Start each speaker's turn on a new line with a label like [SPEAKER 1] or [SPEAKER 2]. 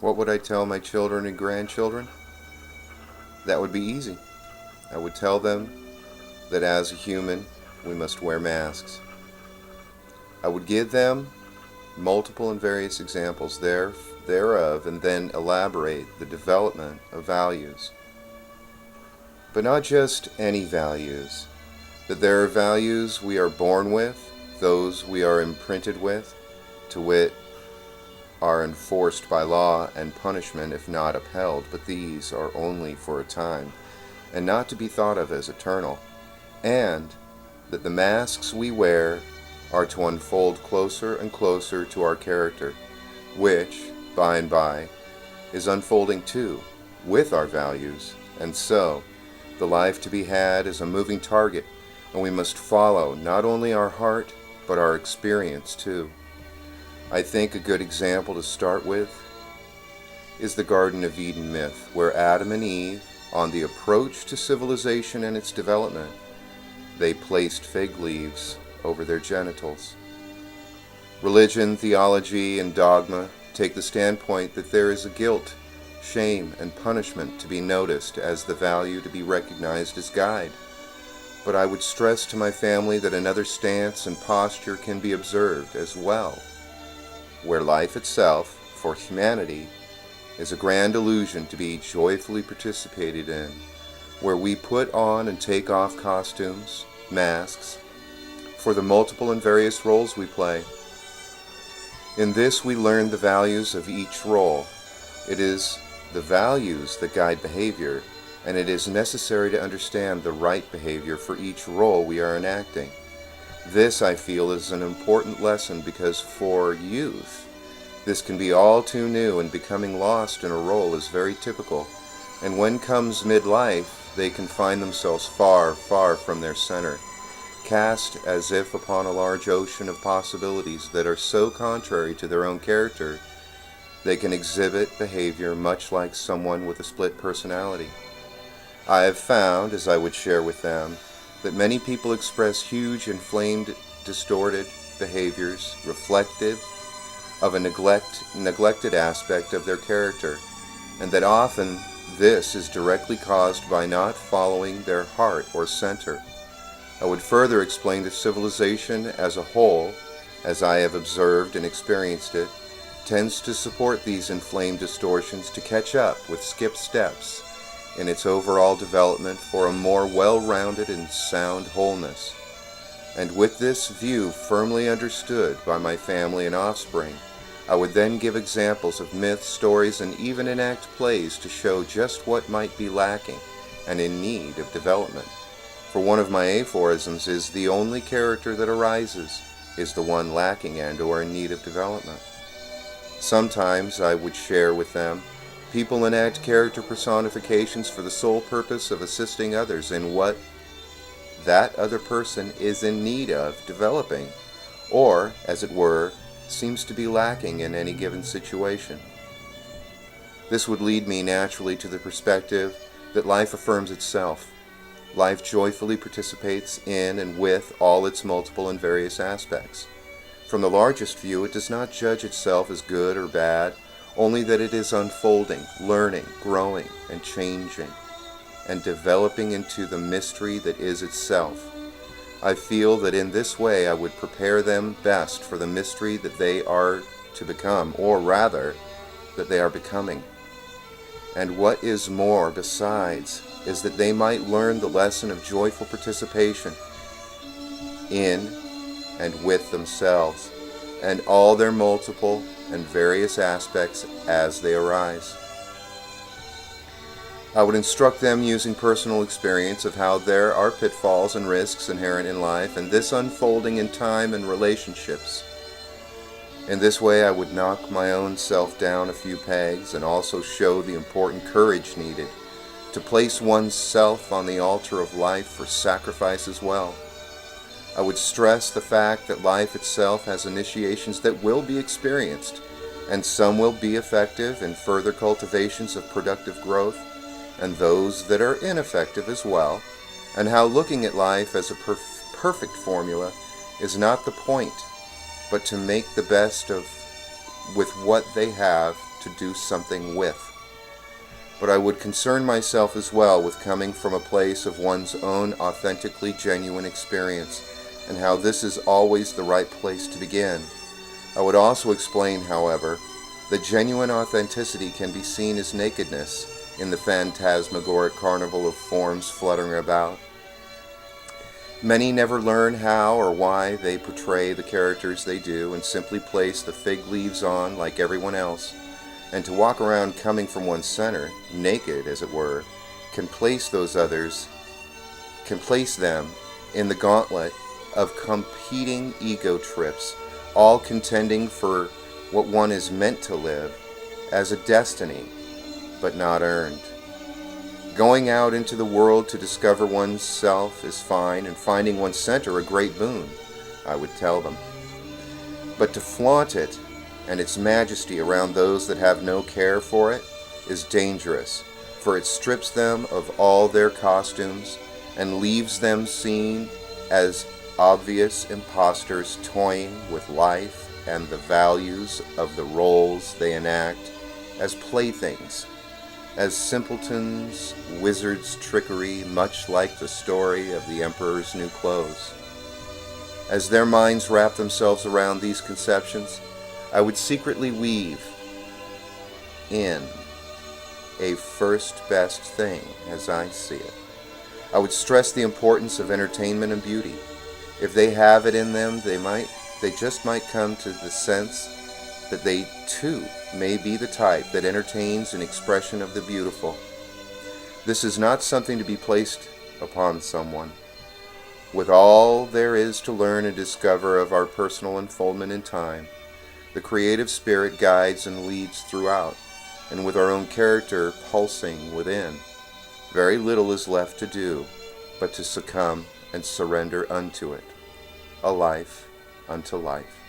[SPEAKER 1] What would I tell my children and grandchildren? That would be easy. I would tell them that as a human, we must wear masks. I would give them multiple and various examples thereof and then elaborate the development of values. But not just any values. That there are values we are born with, those we are imprinted with, to wit, are enforced by law and punishment if not upheld, but these are only for a time, and not to be thought of as eternal, and that the masks we wear are to unfold closer and closer to our character, which, by and by, is unfolding too, with our values, and so, the life to be had is a moving target, and we must follow not only our heart, but our experience too. I think a good example to start with is the Garden of Eden myth, where Adam and Eve, on the approach to civilization and its development, they placed fig leaves over their genitals. Religion, theology, and dogma take the standpoint that there is a guilt, shame, and punishment to be noticed as the value to be recognized as guide. But I would stress to my family that another stance and posture can be observed as well, where life itself, for humanity, is a grand illusion to be joyfully participated in, where we put on and take off costumes, masks, for the multiple and various roles we play. In this we learn the values of each role. It is the values that guide behavior, and it is necessary to understand the right behavior for each role we are enacting. This, I feel, is an important lesson because for youth, this can be all too new, and becoming lost in a role is very typical. And when comes midlife, they can find themselves far, far from their center, cast as if upon a large ocean of possibilities that are so contrary to their own character, they can exhibit behavior much like someone with a split personality. I have found, as I would share with them, that many people express huge, inflamed, distorted behaviors reflective of a neglected aspect of their character, and that often this is directly caused by not following their heart or center. I would further explain that civilization as a whole, as I have observed and experienced it, tends to support these inflamed distortions to catch up with skipped steps in its overall development for a more well-rounded and sound wholeness. And with this view firmly understood by my family and offspring, I would then give examples of myths, stories, and even enact plays to show just what might be lacking and in need of development. For one of my aphorisms is, the only character that arises is the one lacking and or in need of development. Sometimes I would share with them, people enact character personifications for the sole purpose of assisting others in what that other person is in need of developing, or, as it were, seems to be lacking in any given situation. This would lead me naturally to the perspective that life affirms itself. Life joyfully participates in and with all its multiple and various aspects. From the largest view, it does not judge itself as good or bad, only that it is unfolding, learning, growing, and changing, and developing into the mystery that is itself. I feel that in this way I would prepare them best for the mystery that they are to become, or rather, that they are becoming. And what is more besides is that they might learn the lesson of joyful participation in and with themselves, and all their multiple and various aspects as they arise. I would instruct them using personal experience of how there are pitfalls and risks inherent in life, and this unfolding in time and relationships. In this way I would knock my own self down a few pegs and also show the important courage needed to place one's self on the altar of life for sacrifice as well. I would stress the fact that life itself has initiations that will be experienced, and some will be effective in further cultivations of productive growth, and those that are ineffective as well, and how looking at life as a perfect formula is not the point, but to make the best of with what they have to do something with. But I would concern myself as well with coming from a place of one's own authentically genuine experience, and how this is always the right place to begin. I would also explain, however, that genuine authenticity can be seen as nakedness in the phantasmagoric carnival of forms fluttering about. Many never learn how or why they portray the characters they do, and simply place the fig leaves on like everyone else. And to walk around coming from one's center, naked as it were, can place them in the gauntlet of competing ego trips, all contending for what one is meant to live as a destiny, but not earned. Going out into the world to discover one's self is fine, and finding one's center a great boon, I would tell them. But to flaunt it and its majesty around those that have no care for it is dangerous, for it strips them of all their costumes and leaves them seen as obvious impostors toying with life and the values of the roles they enact as playthings, as simpletons, wizards' trickery, much like the story of the Emperor's New Clothes. As their minds wrap themselves around these conceptions, I would secretly weave in a first best thing as I see it. I would stress the importance of entertainment and beauty. If they have it in them, they just might come to the sense that they too may be the type that entertains an expression of the beautiful. This is not something to be placed upon someone. With all there is to learn and discover of our personal unfoldment in time, the creative spirit guides and leads throughout, and with our own character pulsing within, very little is left to do but to succumb and surrender unto it, a life unto life.